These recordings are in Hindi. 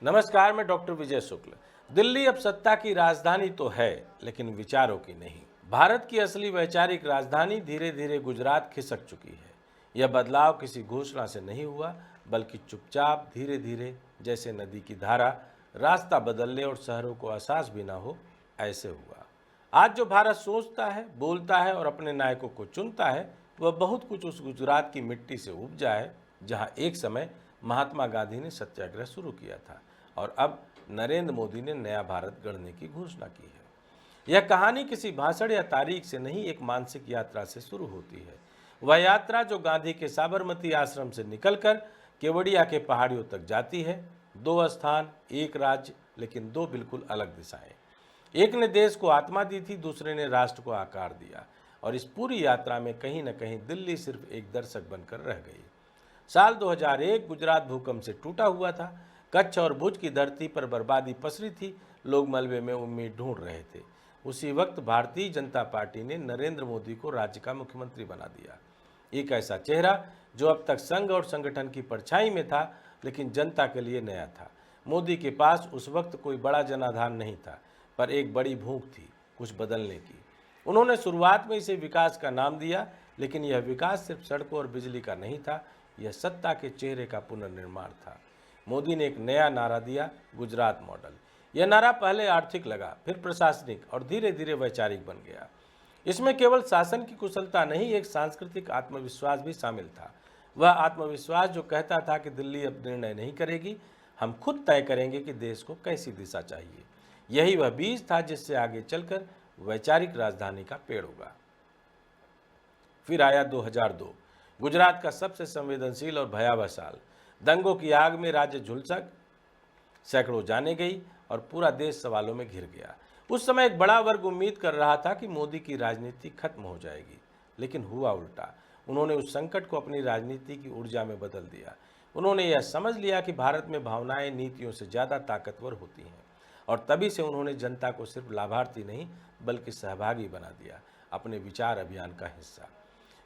नमस्कार, मैं डॉक्टर विजय शुक्ल। दिल्ली अब सत्ता की राजधानी तो है, लेकिन विचारों की नहीं। भारत की असली वैचारिक राजधानी धीरे धीरे गुजरात खिसक चुकी है। यह बदलाव किसी घोषणा से नहीं हुआ, बल्कि चुपचाप धीरे धीरे, जैसे नदी की धारा रास्ता बदलने और शहरों को एहसास भी ना हो, ऐसे हुआ। आज जो भारत सोचता है, बोलता है और अपने नायकों को चुनता है, वह बहुत कुछ उस गुजरात की मिट्टी से उपजा है, जहां एक समय महात्मा गांधी ने सत्याग्रह शुरू किया था और अब नरेंद्र मोदी ने नया भारत गढ़ने की घोषणा की है। यह कहानी किसी भाषण या तारीख से नहीं, एक मानसिक यात्रा से शुरू होती है। वह यात्रा जो गांधी के साबरमती आश्रम से निकलकर केवड़िया के पहाड़ियों तक जाती है। दो स्थान, एक राज्य, लेकिन दो बिल्कुल अलग दिशाएं। एक ने देश को आत्मा दी थी, दूसरे ने राष्ट्र को आकार दिया। और इस पूरी यात्रा में कहीं न कहीं दिल्ली सिर्फ एक दर्शक बनकर रह गई। साल 2001 गुजरात भूकंप से टूटा हुआ था। कच्छ और भुज की धरती पर बर्बादी पसरी थी। लोग मलबे में उम्मीद ढूंढ रहे थे। उसी वक्त भारतीय जनता पार्टी ने नरेंद्र मोदी को राज्य का मुख्यमंत्री बना दिया। एक ऐसा चेहरा जो अब तक संघ और संगठन की परछाई में था, लेकिन जनता के लिए नया था। मोदी के पास उस वक्त कोई बड़ा जनाधार नहीं था, पर एक बड़ी भूख थी कुछ बदलने की। उन्होंने शुरुआत में इसे विकास का नाम दिया, लेकिन यह विकास सिर्फ सड़कों और बिजली का नहीं था, यह सत्ता के चेहरे का पुनर्निर्माण था। मोदी ने एक नया नारा दिया, गुजरात मॉडल। यह नारा पहले आर्थिक लगा, फिर प्रशासनिक और धीरे धीरे वैचारिक बन गया। इसमें केवल शासन की कुशलता नहीं, एक सांस्कृतिक आत्मविश्वास भी शामिल था। वह आत्मविश्वास जो कहता था कि दिल्ली अब निर्णय नहीं करेगी, हम खुद तय करेंगे कि देश को कैसी दिशा चाहिए। यही वह बीज था जिससे आगे चलकर वैचारिक राजधानी का पेड़ होगा। फिर आया 2002, गुजरात का सबसे संवेदनशील और भयावह साल। दंगों की आग में राज्य झुलसक, सैकड़ों जाने गई और पूरा देश सवालों में घिर गया। उस समय एक बड़ा वर्ग उम्मीद कर रहा था कि मोदी की राजनीति खत्म हो जाएगी, लेकिन हुआ उल्टा। उन्होंने उस संकट को अपनी राजनीति की ऊर्जा में बदल दिया। उन्होंने यह समझ लिया कि भारत में भावनाएं नीतियों से ज़्यादा ताकतवर होती हैं, और तभी से उन्होंने जनता को सिर्फ लाभार्थी नहीं, बल्कि सहभागी बना दिया, अपने विचार अभियान का हिस्सा।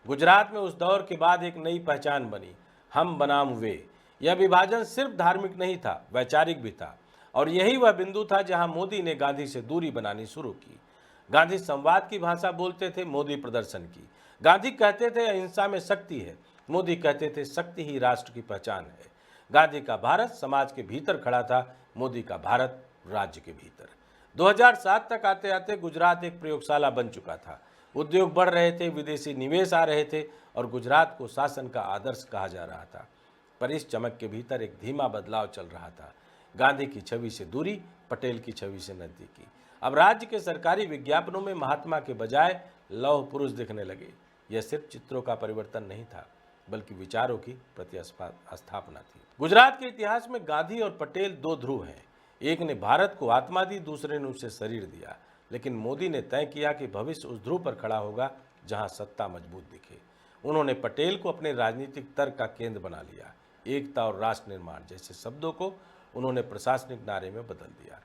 गुजरात में उस दौर के बाद एक नई पहचान बनी, हम बनाम वे। यह विभाजन सिर्फ धार्मिक नहीं था, वैचारिक भी था। और यही वह बिंदु था जहां मोदी ने गांधी से दूरी बनानी शुरू की। गांधी संवाद की भाषा बोलते थे, मोदी प्रदर्शन की। गांधी कहते थे अहिंसा में शक्ति है, मोदी कहते थे शक्ति ही राष्ट्र की पहचान है। गांधी का भारत समाज के भीतर खड़ा था, मोदी का भारत राज्य के भीतर। 2007 तक आते आते गुजरात एक प्रयोगशाला बन चुका था। उद्योग बढ़ रहे थे, विदेशी निवेश आ रहे थे और गुजरात को शासन का आदर्श कहा जा रहा था। पर इस चमक के भीतर एक धीमा बदलाव चल रहा था। गांधी की छवि से दूरी, पटेल की छवि से नजदीकी। अब राज्य के सरकारी विज्ञापनों में महात्मा के बजाय लौह पुरुष दिखने लगे। यह सिर्फ चित्रों का परिवर्तन नहीं था, बल्कि विचारों की प्रतिस्थापना थी। गुजरात के इतिहास में गांधी और पटेल दो ध्रुव हैं। एक ने भारत को आत्मा दी, दूसरे ने उसे शरीर दिया। लेकिन मोदी ने तय किया कि भविष्य उस ध्रुव पर खड़ा होगा जहां सत्ता मजबूत दिखे। उन्होंने पटेल को अपने राजनीतिक तर्क का केंद्र बना लिया। एकता और राष्ट्र निर्माण जैसे शब्दों को उन्होंने प्रशासनिक नारे में बदल दिया।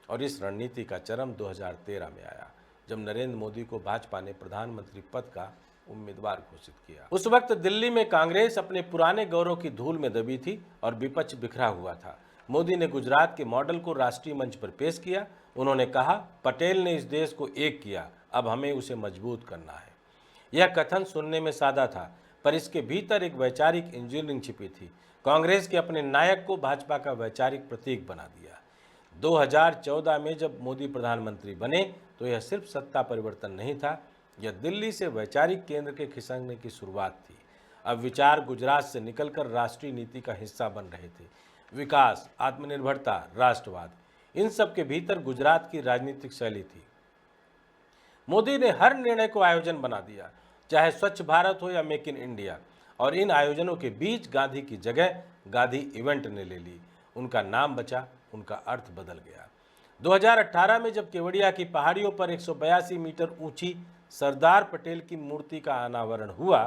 और इस रणनीति का चरम 2013 में आया, जब नरेंद्र मोदी को भाजपा ने प्रधानमंत्री पद का उम्मीदवार घोषित किया। उस वक्त दिल्ली में कांग्रेस अपने पुराने गौरव की धूल में दबी थी और विपक्ष बिखरा हुआ था। मोदी ने गुजरात के मॉडल को राष्ट्रीय मंच पर पेश किया। उन्होंने कहा, पटेल ने इस देश को एक किया, अब हमें उसे मजबूत करना है। यह कथन सुनने में सादा था, पर इसके भीतर एक वैचारिक इंजीनियरिंग छिपी थी। कांग्रेस के अपने नायक को भाजपा का वैचारिक प्रतीक बना दिया। 2014 में जब मोदी प्रधानमंत्री बने, तो यह सिर्फ सत्ता परिवर्तन नहीं था, यह दिल्ली से वैचारिक केंद्र के खिसकने की शुरुआत थी। अब विचार गुजरात से निकलकर राष्ट्रीय नीति का हिस्सा बन रहे थे। विकास, आत्मनिर्भरता, राष्ट्रवाद, इन सब के भीतर गुजरात की राजनीतिक शैली थी। मोदी ने हर निर्णय को आयोजन बना दिया, चाहे स्वच्छ भारत हो या मेक इन इंडिया। और इन आयोजनों के बीच गांधी की जगह गांधी इवेंट ने ले ली। उनका नाम बचा, उनका अर्थ बदल गया। 2018 में जब केवड़िया की पहाड़ियों पर 182 मीटर ऊंची सरदार पटेल की मूर्ति का अनावरण हुआ,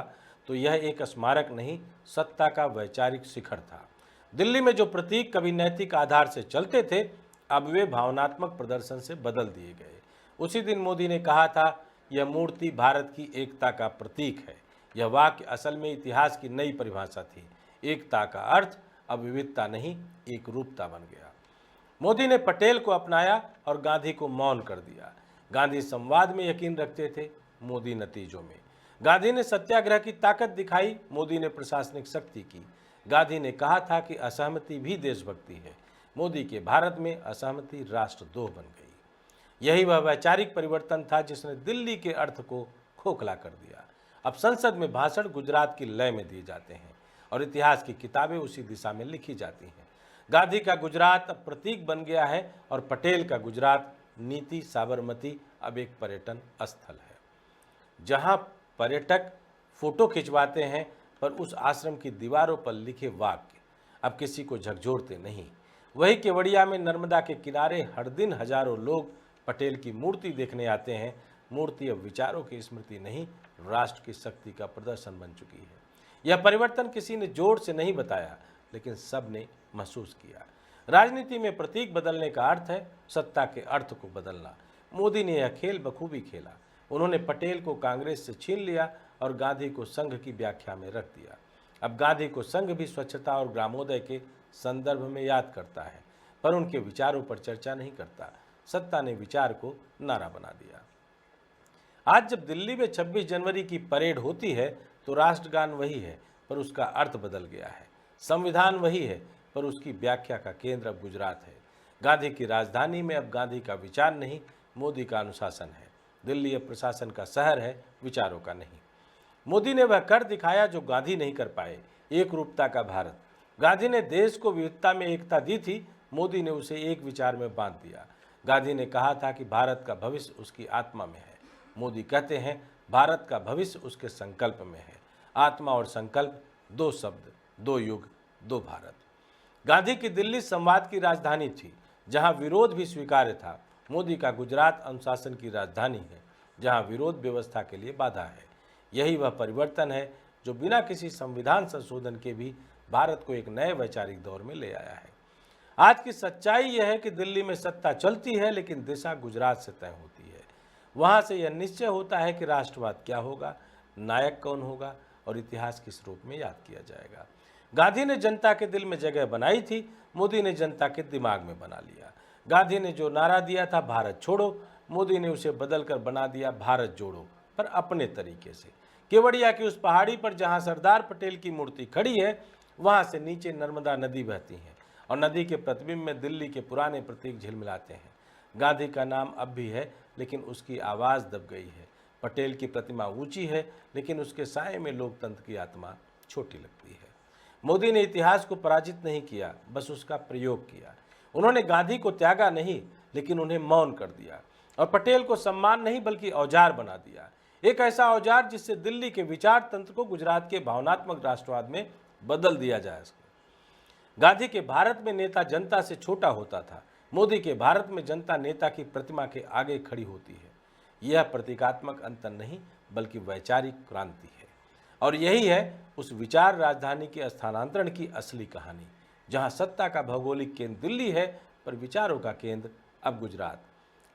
तो यह एक स्मारक नहीं, सत्ता का वैचारिक शिखर था। दिल्ली में जो प्रतीक कभी नैतिक आधार से चलते थे, अब वे भावनात्मक प्रदर्शन से बदल दिए गए। उसी दिन मोदी ने कहा था, यह मूर्ति भारत की एकता का प्रतीक है। यह वाक्य असल में इतिहास की नई परिभाषा थी। एकता का अर्थ अब विविधता नहीं, एक रूपता बन गया। मोदी ने पटेल को अपनाया और गांधी को मौन कर दिया। गांधी संवाद में यकीन रखते थे, मोदी नतीजों में। गांधी ने सत्याग्रह की ताकत दिखाई, मोदी ने प्रशासनिक शक्ति की। गांधी ने कहा था कि असहमति भी देशभक्ति है। मोदी के भारत में असहमति राष्ट्रद्रोह बन गई। यही वह वैचारिक परिवर्तन था जिसने दिल्ली के अर्थ को खोखला कर दिया। अब संसद में भाषण गुजरात की लय में दिए जाते हैं और इतिहास की किताबें उसी दिशा में लिखी जाती हैं। गांधी का गुजरात अब प्रतीक बन गया है और पटेल का गुजरात नीति साबरमती अब एक पर्यटन स्थल है, जहां पर्यटक फोटो खिंचवाते हैं पर उस आश्रम की दीवारों पर लिखे वाक्य अब किसी को झकझोरते नहीं। वही केवड़िया में नर्मदा के किनारे हर दिन हजारों लोग पटेल की मूर्ति देखने आते हैं। मूर्ति अब विचारों की स्मृति नहीं, राष्ट्र की शक्ति का प्रदर्शन बन चुकी है। यह परिवर्तन किसी ने जोर से नहीं बताया, लेकिन सब ने महसूस किया। राजनीति में प्रतीक बदलने का अर्थ है सत्ता के अर्थ को बदलना। मोदी ने यह खेल बखूबी खेला। उन्होंने पटेल को कांग्रेस से छीन लिया और गांधी को संघ की व्याख्या में रख दिया। अब गांधी को संघ भी स्वच्छता और ग्रामोदय के संदर्भ में याद करता है, पर उनके विचारों पर चर्चा नहीं करता। सत्ता ने विचार को नारा बना दिया। आज जब दिल्ली में 26 जनवरी की परेड होती है तो राष्ट्रगान वही है, पर उसका अर्थ बदल गया है। संविधान वही है, पर उसकी व्याख्या का केंद्र अब गुजरात है। गांधी की राजधानी में अब गांधी का विचार नहीं, मोदी का अनुशासन है। दिल्ली अब प्रशासन का शहर है, विचारों का नहीं। मोदी ने वह कर दिखाया जो गांधी नहीं कर पाए, एक रूपता का भारत। गांधी ने देश को विविधता में एकता दी थी, मोदी ने उसे एक विचार में बांध दिया। गांधी ने कहा था कि भारत का भविष्य उसकी आत्मा में है। मोदी कहते हैं भारत का भविष्य उसके संकल्प में है। आत्मा और संकल्प, दो शब्द, दो युग, दो भारत। गांधी की दिल्ली संवाद की राजधानी थी, जहां विरोध भी स्वीकार्य था। मोदी का गुजरात अनुशासन की राजधानी है, जहां विरोध व्यवस्था के लिए बाधा है। यही वह परिवर्तन है जो बिना किसी संविधान संशोधन के भी भारत को एक नए वैचारिक दौर में ले आया है। आज की सच्चाई यह है कि दिल्ली में सत्ता चलती है, लेकिन दिशा गुजरात से तय होती है। वहां से यह निश्चय होता है कि राष्ट्रवाद क्या होगा, नायक कौन होगा और इतिहास किस रूप में याद किया जाएगा। गांधी ने जनता के दिल में जगह बनाई थी, मोदी ने जनता के दिमाग में बना लिया। गांधी ने जो नारा दिया था भारत छोड़ो, मोदी ने उसे बदलकर बना दिया भारत जोड़ो, पर अपने तरीके से। केवड़िया की उस पहाड़ी पर जहां सरदार पटेल की मूर्ति खड़ी है, वहां से नीचे नर्मदा नदी बहती है और नदी के प्रतिबिंब में दिल्ली के पुराने प्रतीक झिलमिलाते हैं। गांधी का नाम अब भी है, लेकिन उसकी आवाज़ दब गई है। पटेल की प्रतिमा ऊंची है, लेकिन उसके साए में लोकतंत्र की आत्मा छोटी लगती है। मोदी ने इतिहास को पराजित नहीं किया, बस उसका प्रयोग किया। उन्होंने गांधी को त्यागा नहीं, लेकिन उन्हें मौन कर दिया। और पटेल को सम्मान नहीं बल्कि औजार बना दिया। एक ऐसा औजार जिससे दिल्ली के विचार तंत्र को गुजरात के भावनात्मक राष्ट्रवाद में बदल दिया जा सके। गांधी के भारत में नेता जनता से छोटा होता था, मोदी के भारत में जनता नेता की प्रतिमा के आगे खड़ी होती है। यह प्रतीकात्मक अंतर नहीं बल्कि वैचारिक क्रांति है। और यही है उस विचार राजधानी के स्थानांतरण की असली कहानी, जहां सत्ता का भौगोलिक केंद्र दिल्ली है, पर विचारों का केंद्र अब गुजरात।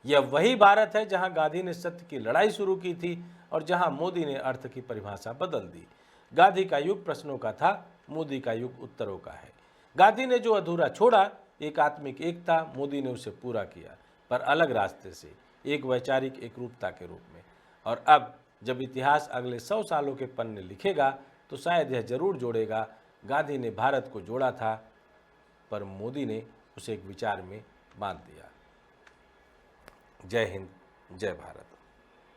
यह वही भारत है जहां गांधी ने सत्य की लड़ाई शुरू की थी और जहां मोदी ने अर्थ की परिभाषा बदल दी। गांधी का युग प्रश्नों का था, मोदी का युग उत्तरों का है। गांधी ने जो अधूरा छोड़ा, एकात्मिक एकता, मोदी ने उसे पूरा किया, पर अलग रास्ते से, एक वैचारिक एकरूपता के रूप में। और अब जब इतिहास अगले 100 सालों के पन्ने लिखेगा तो शायद यह जरूर जोड़ेगा, गांधी ने भारत को जोड़ा था, पर मोदी ने उसे एक विचार में बांध दिया। जय हिंद, जय भारत।